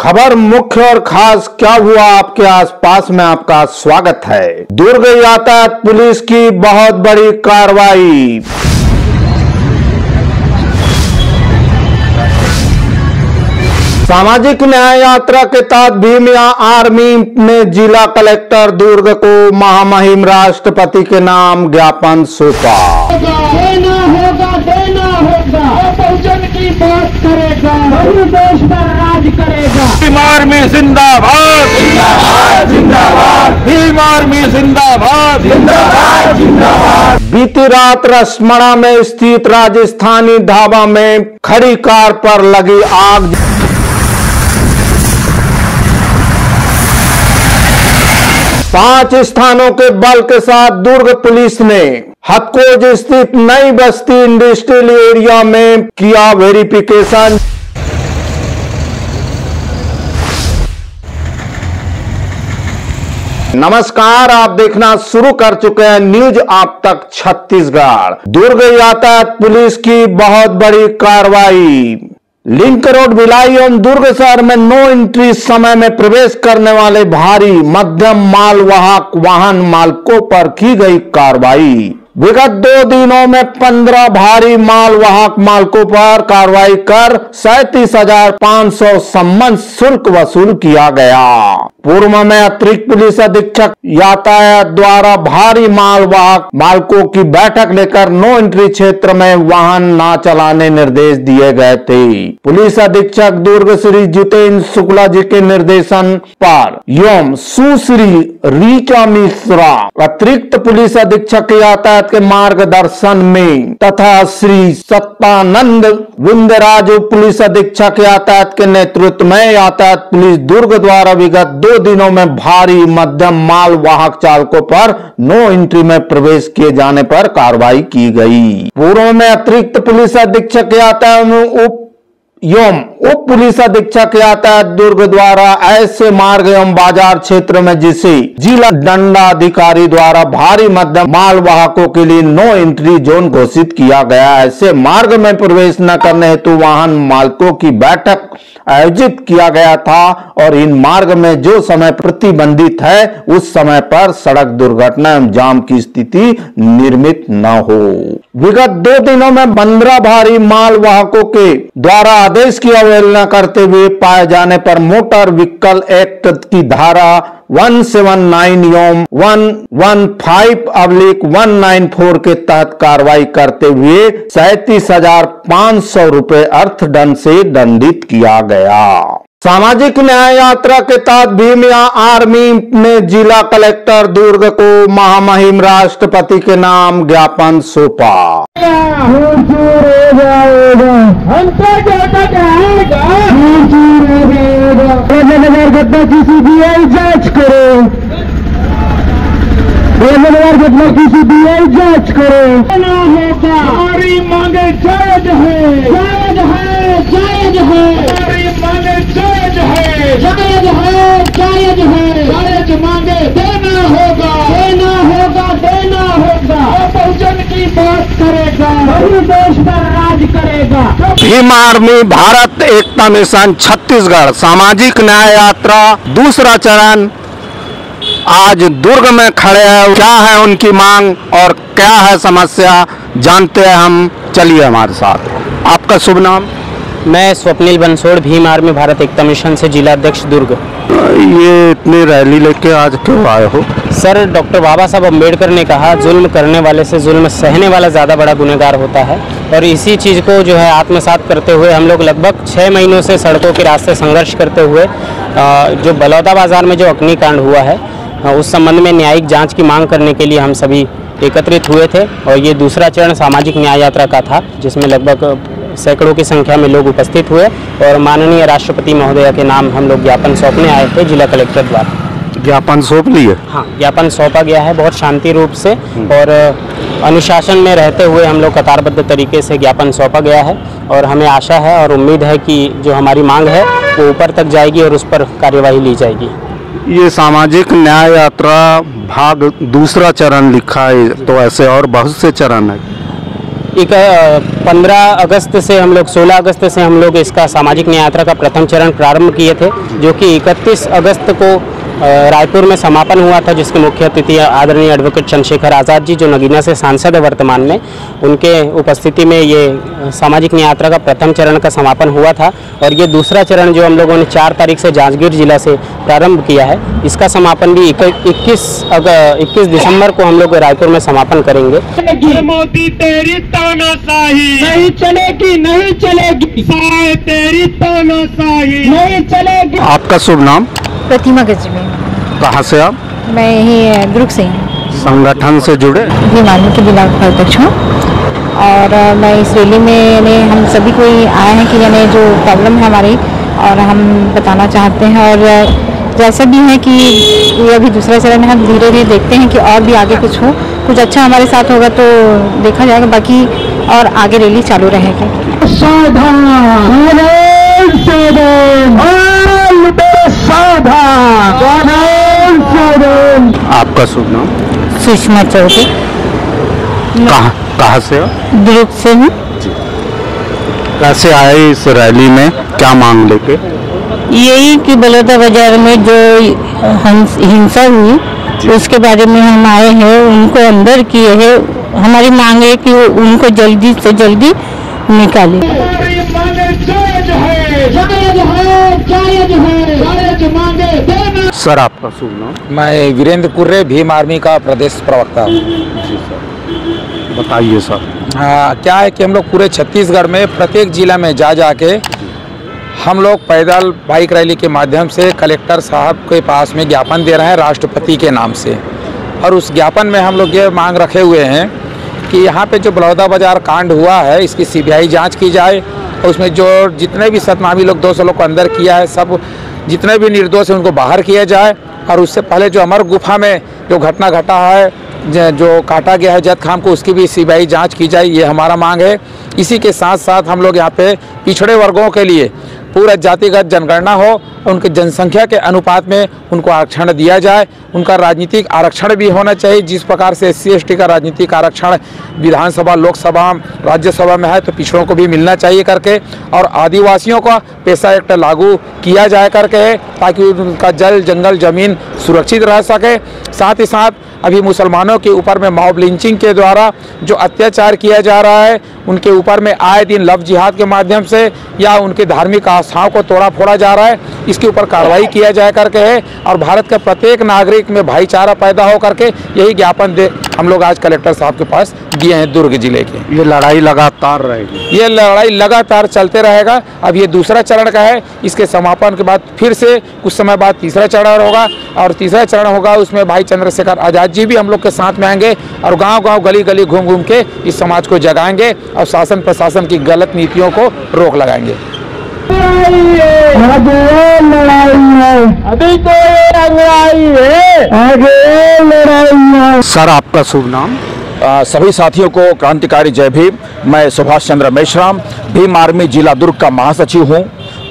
खबर मुख्य और खास क्या हुआ आपके आसपास में आपका स्वागत है। दुर्ग यातायात पुलिस की बहुत बड़ी कार्रवाई। सामाजिक न्याय यात्रा के तहत भीम आर्मी ने जिला कलेक्टर दुर्ग को महामहिम राष्ट्रपति के नाम ज्ञापन सौंपा। देना होगा, बहुजन की बात करेगा, वही देश पर राज करेगा। भीम आर्मी जिंदाबाद, जिंदाबाद, भीम आर्मी जिंदाबाद, जिंदाबाद, जिंदाबाद। बीती रात रसमड़ा में स्थित राजस्थानी ढाबा में खड़ी कार पर लगी आग। पांच स्थानों के बल के साथ दुर्ग पुलिस ने हथकोज स्थित नई बस्ती इंडस्ट्रियल एरिया में किया वेरिफिकेशन। नमस्कार, आप देखना शुरू कर चुके हैं न्यूज आप तक छत्तीसगढ़। दुर्ग यातायात पुलिस की बहुत बड़ी कार्रवाई। लिंक रोड भिलाई एवं दुर्ग शहर में नो एंट्री समय में प्रवेश करने वाले भारी मध्यम मालवाहक वाहन मालिकों पर की गई कार्रवाई। विगत 2 दिनों में 15 भारी मालवाहक मालिकों पर कार्रवाई कर 37,500 सम्मन शुल्क वसूल किया गया। पूर्व में अतिरिक्त पुलिस अधीक्षक यातायात द्वारा भारी मालवाहक मालिकों की बैठक लेकर नो एंट्री क्षेत्र में वाहन न चलाने निर्देश दिए गए थे। पुलिस अधीक्षक दुर्ग श्री जितेंद्र शुक्ला जी के निर्देशन पर एवं सुश्री रीचा मिश्रा अतिरिक्त पुलिस अधीक्षक यातायात के मार्गदर्शन में तथा श्री सत्तानंद विंदराज पुलिस अधीक्षक यातायात के नेतृत्व में यातायात पुलिस दुर्ग द्वारा विगत 2 दिनों में भारी मध्यम माल वाहक चालकों पर नो एंट्री में प्रवेश किए जाने पर कार्रवाई की गई। पूर्व में अतिरिक्त पुलिस अधीक्षक यातायात उप पुलिस अधीक्षक यातायात दुर्ग द्वारा ऐसे मार्ग एवं बाजार क्षेत्र में जिसे जिला दंडाधिकारी द्वारा भारी मध्यम माल वाहकों के लिए नो एंट्री जोन घोषित किया गया। ऐसे मार्ग में प्रवेश न करने हेतु वाहन मालिकों की बैठक आयोजित किया गया था और इन मार्ग में जो समय प्रतिबंधित है उस समय पर सड़क दुर्घटना एवं जाम की स्थिति निर्मित न हो। विगत 2 दिनों में 15 भारी माल वाहकों के द्वारा आदेश की अवहेलना करते हुए पाए जाने पर मोटर व्हीकल एक्ट की धारा 179 एवं 115/194 के तहत कार्रवाई करते हुए 37,500 रुपए अर्थदंड से दंडित किया गया। सामाजिक न्याय यात्रा के तहत भीम आर्मी ने जिला कलेक्टर दुर्ग को महामहिम राष्ट्रपति के नाम ज्ञापन सौंपा। सीबीआई जांच करो, घटना की सीबीआई जांच करो। हमारी मांगे जायज है, जायज है, जायज है, हमारी मांगे जायज है, जायज है, जायज है, जायज मांगे देना होगा, देना होगा, देना होगा। बहुजन की बात करेगा, वही देश पर राज करेगा। भीम आर्मी भारत एकता मिशन छत्तीसगढ़ सामाजिक न्याय यात्रा दूसरा चरण आज दुर्ग में खड़े हैं। क्या है उनकी मांग और क्या है समस्या जानते हैं हम। चलिए हमारे साथ। आपका शुभ नाम? मैं स्वप्निल बंसोड़, भीम आर्मी भारत एकता मिशन से जिला अध्यक्ष दुर्ग। ये इतनी रैली लेके आज क्यों आए हो? सर, डॉक्टर बाबा साहब अम्बेडकर ने कहा जुल्म करने वाले से जुल्म सहने वाला ज़्यादा बड़ा गुनहगार होता है और इसी चीज़ को जो है आत्मसात करते हुए हम लोग लगभग 6 महीनों से सड़कों के रास्ते संघर्ष करते हुए जो बलौदा बाजार में जो अग्निकांड हुआ है उस संबंध में न्यायिक जांच की मांग करने के लिए हम सभी एकत्रित हुए थे और ये दूसरा चरण सामाजिक न्याय यात्रा का था जिसमें लगभग सैकड़ों की संख्या में लोग उपस्थित हुए और माननीय राष्ट्रपति महोदय के नाम हम लोग ज्ञापन सौंपने आए थे जिला कलेक्टर द्वारा। ज्ञापन सौंप लिए? हाँ, ज्ञापन सौंपा गया है बहुत शांति रूप से और अनुशासन में रहते हुए हम लोग कतारबद्ध तरीके से ज्ञापन सौंपा गया है और हमें आशा है और उम्मीद है कि जो हमारी मांग है वो ऊपर तक जाएगी और उस पर कार्यवाही ली जाएगी। ये सामाजिक न्याय यात्रा भाग दूसरा चरण लिखा है, तो ऐसे और बहुत से चरण है। 15 अगस्त से हम लोग 16 अगस्त से हम लोग इसका सामाजिक न्याय यात्रा का प्रथम चरण प्रारंभ किए थे, जो कि 31 अगस्त को रायपुर में समापन हुआ था, जिसके मुख्य अतिथि आदरणीय एडवोकेट चंद्रशेखर आज़ाद जी, जो नगीना से सांसद है वर्तमान में, उनके उपस्थिति में ये सामाजिक न्याय यात्रा का प्रथम चरण का समापन हुआ था। और ये दूसरा चरण जो हम लोगों ने 4 तारीख से जांजगीर जिला से प्रारंभ किया है, इसका समापन भी 21 दिसंबर को हम लोग रायपुर में समापन करेंगे। मोदी तेरी तानाशाही नहीं चलेगी, नहीं चलेगी, साए तेरी तानाशाही नहीं चलेगी। आपका शुभ नाम? प्रतिमा गजबे। कहाँ से आप? मैं यही दुर्ग से हूँ। संगठन से जुड़े? भीम आर्मी के जिला उपाध्यक्ष हूँ। और मैं इस रैली में यानी हम सभी को आए हैं कि यानी जो प्रॉब्लम है हमारी, और हम बताना चाहते हैं। और जैसा भी है कि ये अभी दूसरा चरण है, हम धीरे धीरे देखते हैं कि और भी आगे कुछ अच्छा हमारे साथ होगा तो देखा जाएगा, बाकी और आगे रैली चालू रहेगी। आपका शुभ नाम? सुषमा चौधरी। कहाँ से हो? दुर्ग से हूँ। कैसे आए इस रैली में, क्या मांग लेके? यही कि बलौदा बाजार में जो हिंसा हुई उसके बारे में हम आए हैं, उनको अंदर किए हैं। हमारी मांग है कि उनको जल्दी से जल्दी निकालें। सर आपका शुभ नाम? मैं वीरेंद्र कुर्रे, भीम आर्मी का प्रदेश प्रवक्ता। जी सर, बताइए सर। हाँ, क्या है कि हम लोग पूरे छत्तीसगढ़ में प्रत्येक जिला में जा के हम लोग पैदल बाइक रैली के माध्यम से कलेक्टर साहब के पास में ज्ञापन दे रहे हैं राष्ट्रपति के नाम से। और उस ज्ञापन में हम लोग ये मांग रखे हुए हैं कि यहाँ पे जो बलौदा बाजार कांड हुआ है, इसकी CBI जांच की जाए। और उसमें जो जितने भी सतनामी लोग 200 लोग को अंदर किया है, सब जितने भी निर्दोष हैं उनको बाहर किया जाए। और उससे पहले जो अमर गुफा में जो घटना घटा है, जो काटा गया है जद खान को, उसकी भी CBI जांच की जाए, ये हमारा मांग है। इसी के साथ साथ हम लोग यहाँ पे पिछड़े वर्गों के लिए पूरा जातिगत जनगणना हो, उनकी जनसंख्या के अनुपात में उनको आरक्षण दिया जाए। उनका राजनीतिक आरक्षण भी होना चाहिए, जिस प्रकार से SC ST का राजनीतिक आरक्षण विधानसभा, लोकसभा, राज्यसभा में है, तो पिछड़ों को भी मिलना चाहिए करके। और आदिवासियों का पेशा एक्ट लागू किया जाए करके, ताकि उनका जल, जंगल, ज़मीन सुरक्षित रह सके। साथ ही साथ अभी मुसलमानों के ऊपर में मॉब लिंचिंग के द्वारा जो अत्याचार किया जा रहा है, उनके ऊपर में आए दिन लव जिहाद के माध्यम से या उनके धार्मिक आस्थाओं को तोड़ा फोड़ा जा रहा है, इसके ऊपर कार्रवाई किया जाए करके है। और भारत के प्रत्येक नागरिक में भाईचारा पैदा हो करके यही ज्ञापन दे हम लोग आज कलेक्टर साहब के पास दिए हैं दुर्ग जिले के। ये लड़ाई लगातार रहेगी? ये लड़ाई लगातार चलते रहेगा। अब ये दूसरा चरण का है, इसके समापन के बाद फिर से कुछ समय बाद तीसरा चरण होगा। और तीसरा चरण होगा, उसमें भाई चंद्रशेखर आज़ाद जी भी हम लोग के साथ में आएंगे और गांव-गांव, गली-गली घूम के इस समाज को जगाएंगे और शासन प्रशासन की गलत नीतियों को रोक लगाएंगे। अभी तो लड़ाई है, आगे लड़ाई है। सर आपका शुभ नाम? सभी साथियों को क्रांतिकारी जय भीम। मैं सुभाष चंद्र मेश्राम, भीम आर्मी जिला दुर्ग का महासचिव हूं।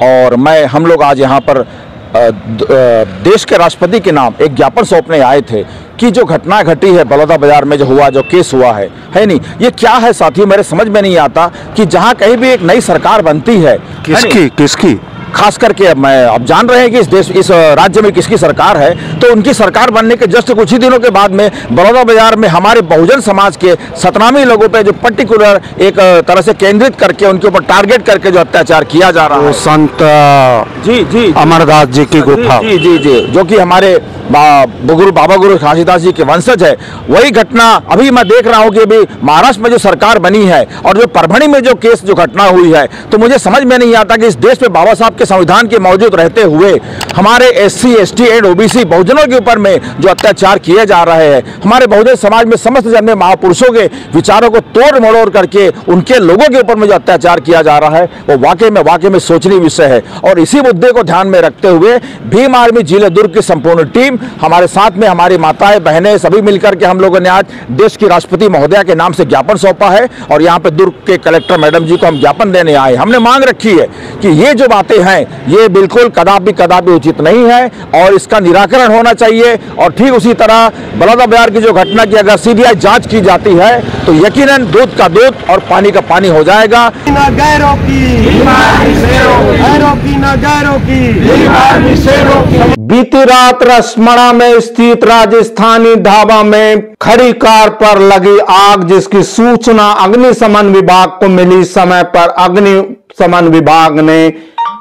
और हम लोग आज यहाँ पर देश के राष्ट्रपति के नाम एक ज्ञापन सौंपने आए थे कि जो घटना घटी है बलौदा बाजार में, जो हुआ, जो केस हुआ है नहीं, ये क्या है साथियों, मेरे समझ में नहीं आता कि जहाँ कहीं भी एक नई सरकार बनती है, किसकी खास करके अब जान रहे हैं कि इस राज्य में किसकी सरकार है, तो उनकी सरकार बनने के जस्ट कुछ ही दिनों के बाद में बलौदा बाजार में हमारे बहुजन समाज के सतनामी लोगों पे जो पर्टिकुलर एक तरह से केंद्रित करके उनके ऊपर टारगेट करके जो अत्याचार किया जा रहा है। संत जी अमरदास जी की गुफा, जी, जो कि हमारे बाबा गुरु घासीदास जी के वंशज है, वही घटना अभी मैं देख रहा हूँ कि अभी महाराष्ट्र में जो सरकार बनी है और जो परभणी में जो केस जो घटना हुई है, तो मुझे समझ में नहीं आता कि इस देश में बाबा साहब के संविधान के मौजूद रहते हुए हमारे SC ST एंड OBC बहुजनों के ऊपर में जो अत्याचार किए जा रहे हैं, हमारे बहुजन समाज में समस्त जन्मे महापुरुषों के विचारों को तोड़ मड़ोड़ करके उनके लोगों के ऊपर में जो अत्याचार किया जा रहा है, वो वाकई में सोचनीय विषय है। और इसी मुद्दे को ध्यान में रखते हुए भीम आर्मी जिले दुर्ग की संपूर्ण टीम हमारे साथ में हमारी माताएं बहनें सभी मिलकर के हम लोगों ने आज देश की राष्ट्रपति महोदया के नाम से ज्ञापन सौंपा है और यहाँ पे दुर्ग के कलेक्टर मैडम जी को हम ज्ञापन देने आए। हमने मांग रखी है कि ये जो बातें हैं ये बिल्कुल कदापि उचित नहीं है और इसका निराकरण होना चाहिए। और ठीक उसी तरह बलौदाबाजार की जो घटना की अगर सीबीआई जांच की जाती है तो यकीनन दूध का दूध और पानी का पानी हो जाएगा। गैरों की बीती रात रसमड़ा में स्थित राजस्थानी ढाबा में खड़ी कार पर लगी आग, जिसकी सूचना अग्निशमन विभाग को मिली। समय पर अग्निशमन विभाग ने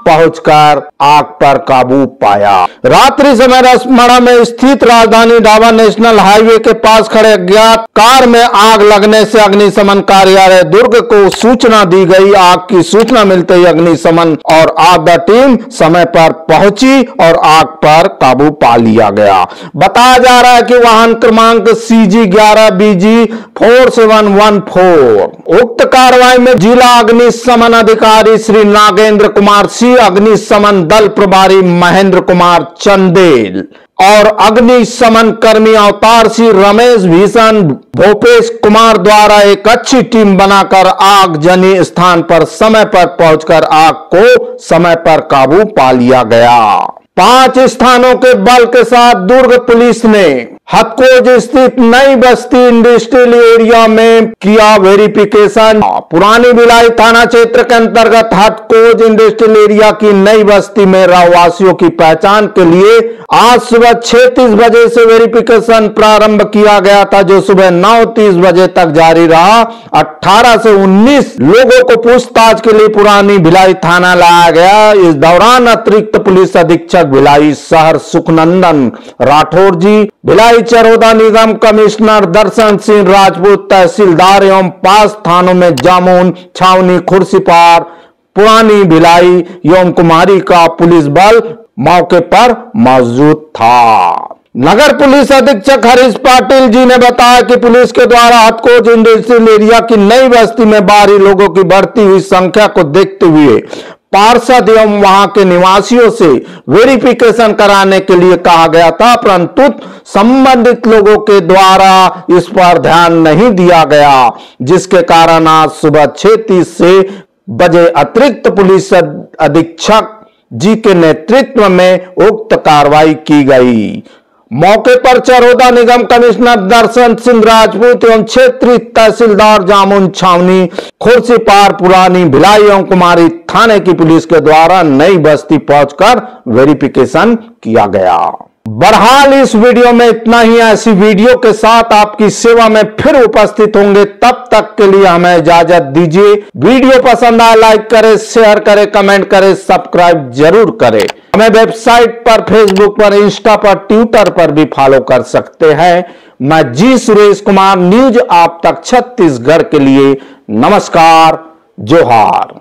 पहुंचकर आग पर काबू पाया। रात्रि समय रसमड़ा में स्थित राजधानी ढाबा नेशनल हाईवे के पास खड़े अज्ञात कार में आग लगने से अग्निशमन कार्यालय दुर्ग को सूचना दी गई। आग की सूचना मिलते ही अग्निशमन और आधा टीम समय पर पहुंची और आग पर काबू पा लिया गया। बताया जा रहा है कि वाहन क्रमांक CG11BG 4714। उक्त कार्रवाई में जिला अग्निशमन अधिकारी श्री नागेंद्र कुमार सिंह, अग्निशमन दल प्रभारी महेंद्र कुमार चंदेल और अग्निशमन कर्मी अवतार सिंह, रमेश भीषण, भूपेश कुमार द्वारा एक अच्छी टीम बनाकर आगजनी स्थान पर समय पर पहुंचकर आग को समय पर काबू पा लिया गया। 5 स्थानों के बल के साथ दुर्ग पुलिस ने हथकोज स्थित नई बस्ती इंडस्ट्रियल एरिया में किया वेरिफिकेशन। पुरानी भिलाई थाना क्षेत्र के अंतर्गत हथकोज इंडस्ट्रियल एरिया की नई बस्ती में रहवासियों की पहचान के लिए आज सुबह 6:30 बजे से वेरिफिकेशन प्रारंभ किया गया था, जो सुबह 9:30 बजे तक जारी रहा। 18 से 19 लोगों को पूछताछ के लिए पुरानी भिलाई थाना लाया गया। इस दौरान अतिरिक्त पुलिस अधीक्षक भिलाई शहर सुखनंदन राठौर जी, भिलाई चरोदा निगम कमिश्नर दर्शन सिंह राजपूत, तहसीलदार एवं पास थानों में जामुन, छावनी, खुर्सीपार, पुरानी भिलाई एवं कुमारी का पुलिस बल मौके पर मौजूद था। नगर पुलिस अधीक्षक हरीश पाटिल जी ने बताया कि पुलिस के द्वारा हथकोज इंडस्ट्रियल एरिया की नई बस्ती में बाहरी लोगों की बढ़ती हुई संख्या को देखते हुए पार्षद एवं वहां के निवासियों से वेरिफिकेशन कराने के लिए कहा गया था, परंतु संबंधित लोगों के द्वारा इस पर ध्यान नहीं दिया गया, जिसके कारण आज सुबह 6:30 बजे अतिरिक्त पुलिस अधीक्षक जी के नेतृत्व में उक्त कार्रवाई की गई। मौके पर चरोदा निगम कमिश्नर दर्शन सिंह राजपूत एवं क्षेत्रीय तहसीलदार जामुन, छावनी, खुर्सीपार, पुरानी भिलाई एवं कुमारी थाने की पुलिस के द्वारा नई बस्ती पहुंचकर वेरिफिकेशन किया गया। बहरहाल इस वीडियो में इतना ही। ऐसी वीडियो के साथ आपकी सेवा में फिर उपस्थित होंगे, तब तक के लिए हमें इजाजत दीजिए। वीडियो पसंद आए लाइक करें, शेयर करें, कमेंट करें, सब्सक्राइब जरूर करें। हमें वेबसाइट पर, फेसबुक पर, इंस्टा पर, ट्विटर पर भी फॉलो कर सकते हैं। मैं जी सुरेश कुमार, न्यूज आप तक छत्तीसगढ़ के लिए नमस्कार, जोहार।